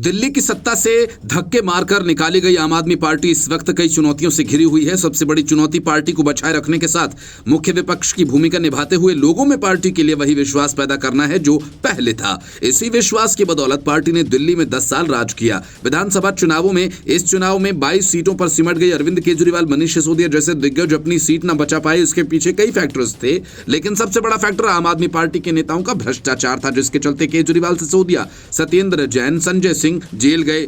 दिल्ली की सत्ता से धक्के मारकर निकाली गई आम आदमी पार्टी इस वक्त कई चुनौतियों से घिरी हुई है। सबसे बड़ी चुनौती पार्टी को बचाए रखने के साथ मुख्य विपक्ष की भूमिका निभाते हुए लोगों में पार्टी के लिए वही विश्वास पैदा करना है जो पहले था। इसी विश्वास की बदौलत पार्टी ने दिल्ली में 10 साल राज किया। विधानसभा चुनावों में इस चुनाव में 22 सीटों पर सिमट गई अरविंद केजरीवाल, मनीष सिसोदिया जैसे दिग्गज अपनी सीट न बचा पाए। इसके पीछे कई फैक्टर्स थे, लेकिन सबसे बड़ा फैक्टर आम आदमी पार्टी के नेताओं का भ्रष्टाचार था, जिसके चलते केजरीवाल, सिसोदिया, सत्येंद्र जैन, संजय सिंह जेल गए।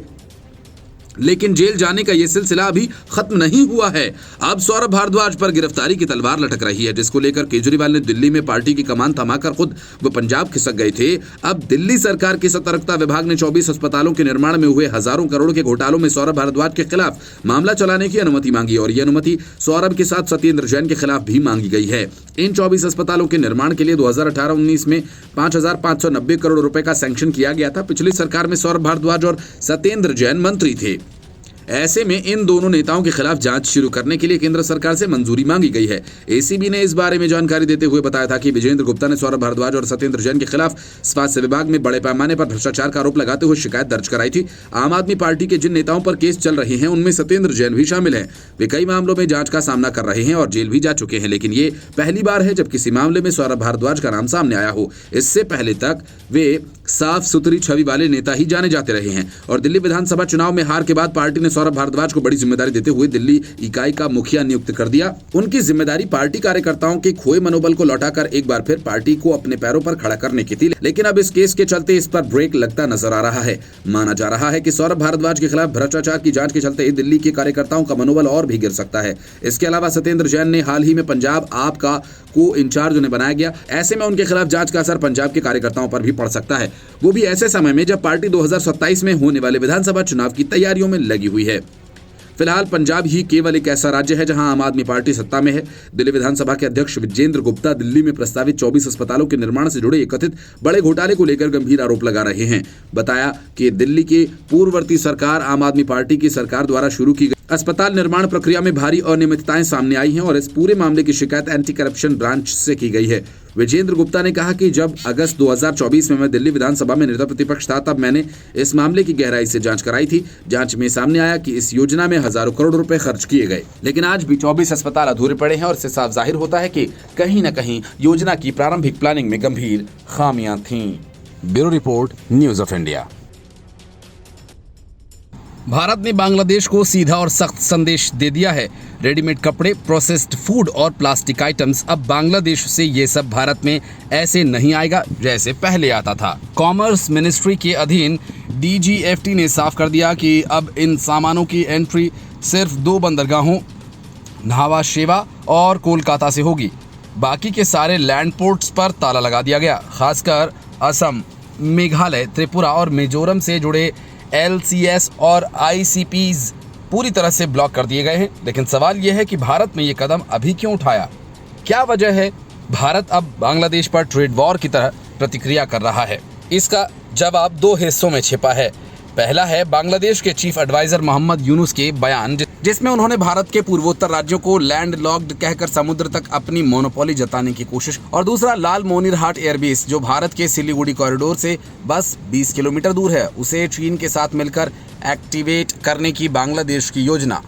लेकिन जेल जाने का यह सिलसिला अभी खत्म नहीं हुआ है। अब सौरभ भारद्वाज पर गिरफ्तारी की तलवार लटक रही है, जिसको लेकर केजरीवाल ने दिल्ली में पार्टी की कमान थमाकर खुद वो पंजाब खिसक गए थे। अब दिल्ली सरकार के सतर्कता विभाग ने 24 अस्पतालों के निर्माण में हुए हजारों करोड़ के घोटालों में सौरभ भारद्वाज के खिलाफ मामला चलाने की अनुमति मांगी और यह अनुमति सौरभ के साथ सत्येंद्र जैन के खिलाफ भी मांगी गई है। इन 24 अस्पतालों के निर्माण के लिए 2018-19 में 5,590 करोड़ रुपए का सैंक्शन किया गया था। पिछली सरकार में सौरभ भारद्वाज और सत्येंद्र जैन मंत्री थे। ऐसे में इन दोनों नेताओं के खिलाफ जांच शुरू करने के लिए केंद्र सरकार से मंजूरी मांगी गई है। एसीबी ने इस बारे में जानकारी देते हुए बताया था कि विजेंद्र गुप्ता ने सौरभ भारद्वाज और सत्येंद्र जैन के खिलाफ स्वास्थ्य विभाग में बड़े पैमाने पर भ्रष्टाचार का आरोप लगाते हुए शिकायत दर्ज कराई थी। आम आदमी पार्टी के जिन नेताओं पर केस चल रहे हैं उनमें सत्येंद्र जैन भी शामिल हैं। वे कई मामलों में जांच का सामना कर रहे हैं और जेल भी जा चुके हैं, लेकिन ये पहली बार है जब किसी मामले में सौरभ भारद्वाज का नाम सामने आया हो। इससे पहले तक वे साफ सुथरी छवि वाले नेता ही जाने जाते रहे हैं और दिल्ली विधानसभा चुनाव में हार के बाद पार्टी ने सौरभ भारद्वाज को बड़ी जिम्मेदारी देते हुए दिल्ली इकाई का मुखिया नियुक्त कर दिया। उनकी जिम्मेदारी पार्टी कार्यकर्ताओं के खोए मनोबल को लौटाकर एक बार फिर पार्टी को अपने पैरों पर खड़ा करने की थी, लेकिन अब इस केस के चलते इस पर ब्रेक लगता नजर आ रहा है। माना जा रहा है कि सौरभ भारद्वाज के खिलाफ भ्रष्टाचार की जांच के चलते दिल्ली के कार्यकर्ताओं का मनोबल और भी गिर सकता है। इसके अलावा सत्येंद्र जैन ने हाल ही में पंजाब आप का को इंचार्ज उन्हें बनाया गया। ऐसे में उनके खिलाफ जांच का असर पंजाब के कार्यकर्ताओं पर भी पड़ सकता है, वो भी ऐसे समय में जब पार्टी 2027 में होने वाले विधानसभा चुनाव की तैयारियों में लगी हुई है। फिलहाल पंजाब ही केवल एक ऐसा राज्य है जहां आम आदमी पार्टी सत्ता में है। दिल्ली विधानसभा के अध्यक्ष विजेंद्र गुप्ता दिल्ली में प्रस्तावित 24 अस्पतालों के निर्माण से जुड़े कथित बड़े घोटाले को लेकर गंभीर आरोप लगा रहे हैं। बताया कि दिल्ली की पूर्ववर्ती सरकार आम आदमी पार्टी की सरकार द्वारा शुरू की गई अस्पताल निर्माण प्रक्रिया में भारी अनियमितताएं सामने आई हैं और इस पूरे मामले की शिकायत एंटी करप्शन ब्रांच से की गई है। विजेंद्र गुप्ता ने कहा कि जब अगस्त 2024 में मैं दिल्ली विधानसभा में नेता प्रतिपक्ष था, तब मैंने इस मामले की गहराई से जांच कराई थी। जांच में सामने आया कि इस योजना में हजारों करोड़ रुपए खर्च किए गए, लेकिन आज भी 24 अस्पताल अधूरे पड़े हैं और इससे साफ जाहिर होता है कि कहीं न कहीं योजना की प्रारंभिक प्लानिंग में गंभीर खामियां थीं। Bureau report, news of India. Bharat ने बांग्लादेश को सीधा और सख्त संदेश दे दिया है। रेडीमेड कपड़े, प्रोसेस्ड फूड और प्लास्टिक आइटम्स, अब बांग्लादेश से ये सब भारत में ऐसे नहीं आएगा जैसे पहले आता था। कॉमर्स मिनिस्ट्री के अधीन DGFT ने साफ कर दिया कि अब इन सामानों की एंट्री सिर्फ 2 बंदरगाहों न्हावा शेवा और कोलकाता से होगी। बाकी के सारे लैंड पोर्ट्स पर ताला लगा दिया गया। खासकर असम, मेघालय, त्रिपुरा और मिजोरम से जुड़े LCS और ICPs पूरी तरह से ब्लॉक कर दिए गए हैं। लेकिन सवाल यह है कि भारत में ये कदम अभी क्यों उठाया? क्या वजह है भारत अब बांग्लादेश पर ट्रेड वॉर की तरह प्रतिक्रिया कर रहा है? इसका जवाब 2 हिस्सों में छिपा है। पहला है बांग्लादेश के चीफ एडवाइजर मोहम्मद यूनुस के बयान, जिसमें उन्होंने भारत के पूर्वोत्तर राज्यों को लैंड लॉक्ड कहकर समुद्र तक अपनी मोनोपोली जताने की कोशिश, और दूसरा लालमोनिरहाट एयरबेस जो भारत के सिलीगुड़ी कॉरिडोर से बस 20 किलोमीटर दूर है, उसे चीन के साथ मिलकर एक्टिवेट करने की बांग्लादेश की योजना।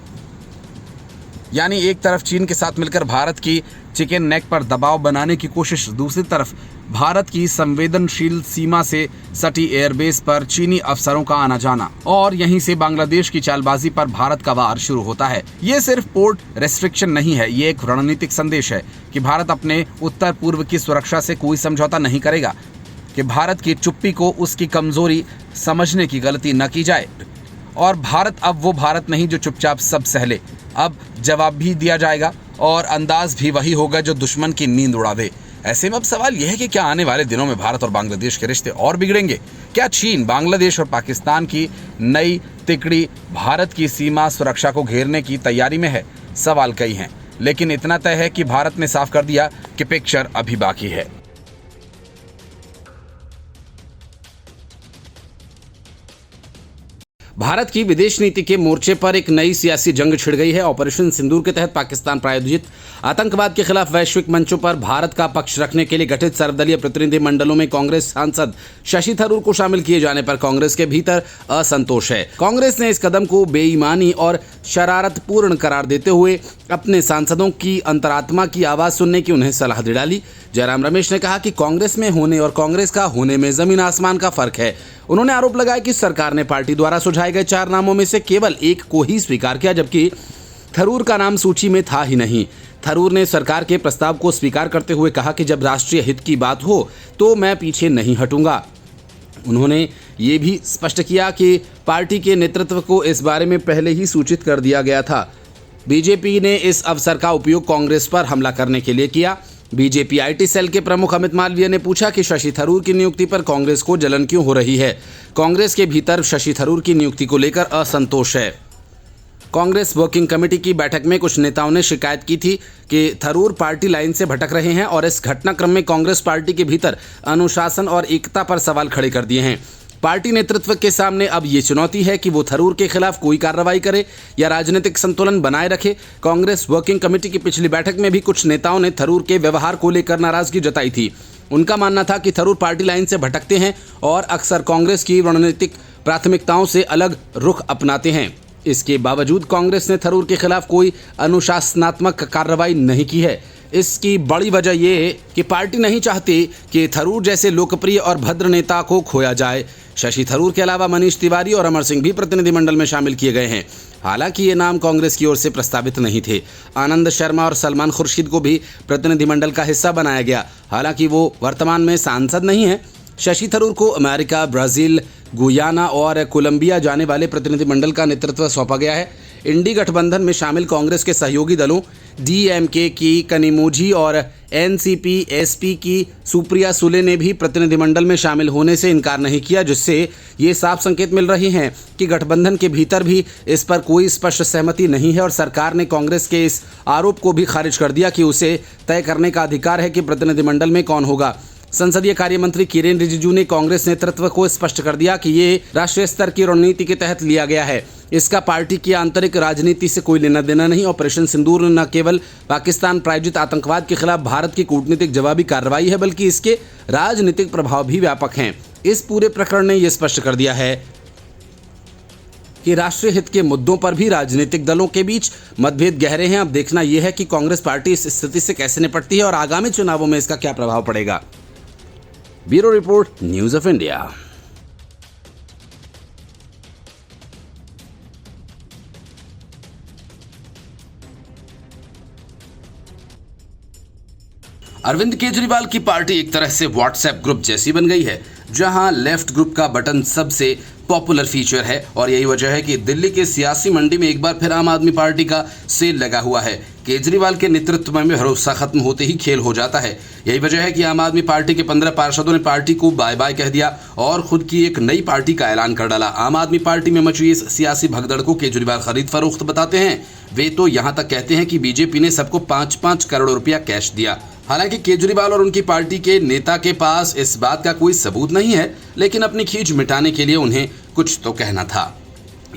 यानी एक तरफ चीन के साथ मिलकर भारत की चिकन नेक पर दबाव बनाने की कोशिश, दूसरी तरफ भारत की संवेदनशील सीमा से सटी एयरबेस पर चीनी अफसरों का आना जाना, और यहीं से बांग्लादेश की चालबाजी पर भारत का वार शुरू होता है। ये सिर्फ पोर्ट रेस्ट्रिक्शन नहीं है, ये एक रणनीतिक संदेश है कि भारत अपने उत्तर पूर्व की सुरक्षा से कोई समझौता नहीं करेगा, कि भारत की चुप्पी को उसकी कमजोरी समझने की गलती न की जाए। और भारत अब वो भारत नहीं जो चुपचाप सब सहले, अब जवाब भी दिया जाएगा और अंदाज भी वही होगा जो दुश्मन की नींद उड़ा दे। ऐसे में अब सवाल यह है कि क्या आने वाले दिनों में भारत और बांग्लादेश के रिश्ते और बिगड़ेंगे? क्या चीन, बांग्लादेश और पाकिस्तान की नई तिकड़ी भारत की सीमा सुरक्षा को घेरने की तैयारी में है? सवाल कई हैं, लेकिन इतना तय है कि भारत ने साफ कर दिया कि पिक्चर अभी बाकी है। भारत की विदेश नीति के मोर्चे पर एक नई सियासी जंग छिड़ गई है। ऑपरेशन सिंदूर के तहत पाकिस्तान प्रायोजित आतंकवाद के खिलाफ वैश्विक मंचों पर भारत का पक्ष रखने के लिए गठित सर्वदलीय प्रतिनिधि मंडलों में कांग्रेस सांसद शशि थरूर को शामिल किए जाने पर कांग्रेस के भीतर असंतोष है। कांग्रेस ने इस कदम को बेईमानी और शरारतपूर्ण करार देते हुए अपने सांसदों की अंतरात्मा की आवाज सुनने की उन्हें सलाह दे डाली। जयराम रमेश ने कहा कि कांग्रेस में होने और कांग्रेस का होने में जमीन आसमान का फर्क है। उन्होंने आरोप लगाया कि सरकार ने पार्टी द्वारा सुझाए गए 4 नामों में से केवल एक को ही स्वीकार किया, जबकि थरूर का नाम सूची में था ही नहीं। थरूर ने सरकार के प्रस्ताव को स्वीकार करते हुए कहा कि जब राष्ट्रीय हित की बात हो तो मैं पीछे नहीं हटूंगा। उन्होंने ये भी स्पष्ट किया कि पार्टी के नेतृत्व को इस बारे में पहले ही सूचित कर दिया गया था। बीजेपी ने इस अवसर का उपयोग कांग्रेस पर हमला करने के लिए किया। बीजेपी आईटी सेल के प्रमुख अमित मालवीय ने पूछा कि शशि थरूर की नियुक्ति पर कांग्रेस को जलन क्यों हो रही है। कांग्रेस के भीतर शशि थरूर की नियुक्ति को लेकर असंतोष है। कांग्रेस वर्किंग कमेटी की बैठक में कुछ नेताओं ने शिकायत की थी कि थरूर पार्टी लाइन से भटक रहे हैं और इस घटनाक्रम में कांग्रेस पार्टी के भीतर अनुशासन और एकता पर सवाल खड़े कर दिए हैं। पार्टी नेतृत्व के सामने अब ये चुनौती है कि वो थरूर के खिलाफ कोई कार्रवाई करे या राजनीतिक संतुलन बनाए रखे। कांग्रेस वर्किंग कमेटी की पिछली बैठक में भी कुछ नेताओं ने थरूर के व्यवहार को लेकर नाराजगी जताई थी। उनका मानना था कि थरूर पार्टी लाइन से भटकते हैं और अक्सर कांग्रेस की रणनीतिक प्राथमिकताओं से अलग रुख अपनाते हैं। इसके बावजूद कांग्रेस ने थरूर के खिलाफ कोई अनुशासनात्मक कार्रवाई नहीं की है। इसकी बड़ी वजह यह है कि पार्टी नहीं चाहती कि थरूर जैसे लोकप्रिय और भद्र नेता को खोया जाए। शशि थरूर के अलावा मनीष तिवारी और अमर सिंह भी प्रतिनिधिमंडल में शामिल किए गए हैं। हालांकि ये नाम कांग्रेस की ओर से प्रस्तावित नहीं थे। आनंद शर्मा और सलमान खुर्शीद को भी प्रतिनिधिमंडल का हिस्सा बनाया गया। हालांकि वो वर्तमान में सांसद नहीं है। शशि थरूर को अमेरिका, ब्राजील, गुयाना और कोलंबिया जाने वाले प्रतिनिधिमंडल का नेतृत्व सौंपा गया है। इंडी गठबंधन में शामिल कांग्रेस के सहयोगी दलों डीएमके की कनिमोझी और एनसीपी एसपी की सुप्रिया सुले ने भी प्रतिनिधिमंडल में शामिल होने से इनकार नहीं किया, जिससे ये साफ संकेत मिल रहे हैं कि गठबंधन के भीतर भी इस पर कोई स्पष्ट सहमति नहीं है और सरकार ने कांग्रेस के इस आरोप को भी खारिज कर दिया कि उसे तय करने का अधिकार है कि प्रतिनिधिमंडल में कौन होगा। संसदीय कार्य मंत्री किरेन रिजिजू ने कांग्रेस नेतृत्व को स्पष्ट कर दिया कि ये राष्ट्रीय स्तर की रणनीति के तहत लिया गया है। इसका पार्टी की आंतरिक राजनीति से कोई लेना देना नहीं। ऑपरेशन सिंदूर न केवल पाकिस्तान प्रायोजित आतंकवाद के खिलाफ भारत की कूटनीतिक जवाबी कार्रवाई है, बल्कि इसके राजनीतिक प्रभाव भी व्यापक हैं। इस पूरे प्रकरण ने यह स्पष्ट कर दिया है कि राष्ट्रीय हित के मुद्दों पर भी राजनीतिक दलों के बीच मतभेद गहरे हैं। अब देखना यह है कि कांग्रेस पार्टी इस स्थिति से कैसे निपटती है और आगामी चुनावों में इसका क्या प्रभाव पड़ेगा। Bureau report, news of India. Arvind Kejriwal की पार्टी एक तरह से व्हाट्सएप ग्रुप जैसी बन गई है, जहां लेफ्ट ग्रुप का बटन सबसे पॉपुलर फीचर है और यही वजह है कि दिल्ली के सियासी मंडी में एक बार फिर आम आदमी पार्टी का सेल लगा हुआ है। केजरीवाल के नेतृत्व में भरोसा खत्म होते ही खेल हो जाता है। यही वजह है कि आम आदमी पार्टी के 15 पार्षदों ने पार्टी को बाय बाय कह दिया और खुद की एक नई पार्टी का ऐलान कर डाला। आम आदमी पार्टी में मची इस सियासी भगदड़ को केजरीवाल खरीद फरोख्त बताते हैं। वे तो यहां तक कहते हैं कि बीजेपी ने सबको 5-5 करोड़ रुपया कैश दिया। हालांकि केजरीवाल और उनकी पार्टी के नेता के पास इस बात का कोई सबूत नहीं है, लेकिन अपनी खींच मिटाने के लिए उन्हें कुछ तो कहना था,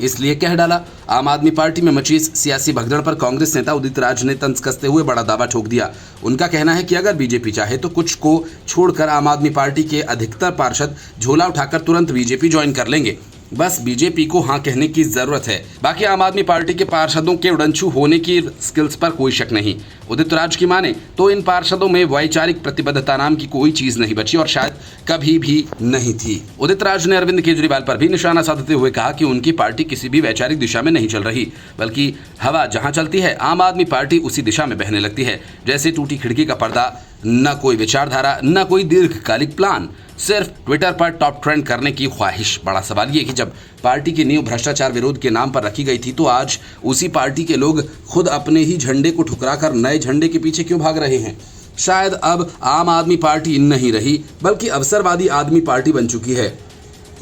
इसलिए कह डाला। आम आदमी पार्टी में मची इस सियासी भगदड़ पर कांग्रेस नेता उदित राज ने तंज कसते हुए बड़ा दावा ठोक दिया। उनका कहना है कि अगर बीजेपी चाहे तो कुछ को छोड़कर आम आदमी पार्टी के अधिकतर पार्षद झोला उठाकर तुरंत बीजेपी ज्वाइन कर लेंगे। बस बीजेपी को हाँ कहने की जरूरत है। बाकी आम आदमी पार्टी के पार्षदों के उड़नछू होने की स्किल्स पर कोई शक नहीं। उदित राज की माने तो इन पार्षदों में वैचारिक प्रतिबद्धता नाम की कोई चीज नहीं बची और शायद कभी भी नहीं थी। उदित राज ने अरविंद केजरीवाल पर भी निशाना साधते हुए कहा कि उनकी पार्टी किसी भी वैचारिक दिशा में नहीं चल रही, बल्कि हवा जहां चलती है आम आदमी पार्टी उसी दिशा में बहने लगती है। जैसे टूटी खिड़की का पर्दा, न कोई विचारधारा, न कोई दीर्घकालिक प्लान, सिर्फ ट्विटर पर टॉप ट्रेंड करने की ख्वाहिश। बड़ा सवाल ये कि जब पार्टी की नींव भ्रष्टाचार विरोध के नाम पर रखी गई थी तो आज उसी पार्टी के लोग खुद अपने ही झंडे को ठुकराकर नए झंडे के पीछे क्यों भाग रहे हैं। शायद अब आम आदमी पार्टी नहीं रही, बल्कि अवसरवादी आदमी पार्टी बन चुकी है,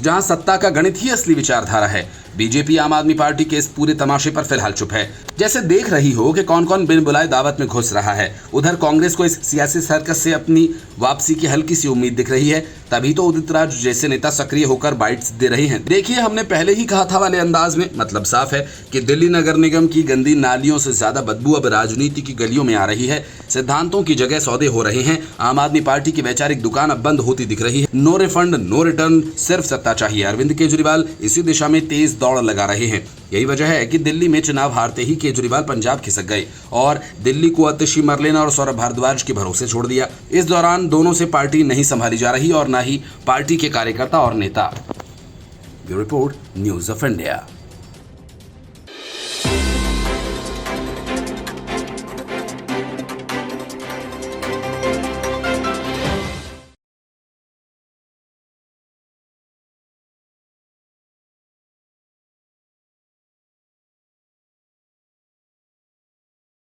जहां सत्ता का गणित ही असली विचारधारा है, बीजेपी आम आदमी पार्टी के इस पूरे तमाशे पर फिलहाल चुप है। जैसे देख रही हो कि कौन कौन बिन बुलाए दावत में घुस रहा है। उधर कांग्रेस को इस सियासी सर्कस से अपनी वापसी की हल्की सी उम्मीद दिख रही है, तभी तो उदित राज जैसे नेता सक्रिय होकर बाइट्स दे रहे हैं। देखिए, हमने पहले ही कहा था वाले अंदाज में, मतलब साफ है कि दिल्ली नगर निगम की गंदी नालियों से ज्यादा बदबू अब राजनीति की गलियों में आ रही है। सिद्धांतों की जगह सौदे हो रहे हैं। आम आदमी पार्टी की वैचारिक दुकान अब बंद होती दिख रही है। नो रिफंड नो रिटर्न, सिर्फ सत्ता चाहिए। अरविंद केजरीवाल इसी दिशा में तेज दौड़ लगा रहे हैं। यही वजह है कि दिल्ली में चुनाव हारते ही केजरीवाल पंजाब खिसक गए और दिल्ली को आतिशी मरलेना और सौरभ भारद्वाज के भरोसे छोड़ दिया। इस दौरान दोनों से पार्टी नहीं संभाली जा रही और न ही पार्टी के कार्यकर्ता और नेता। Bureau report, news of India.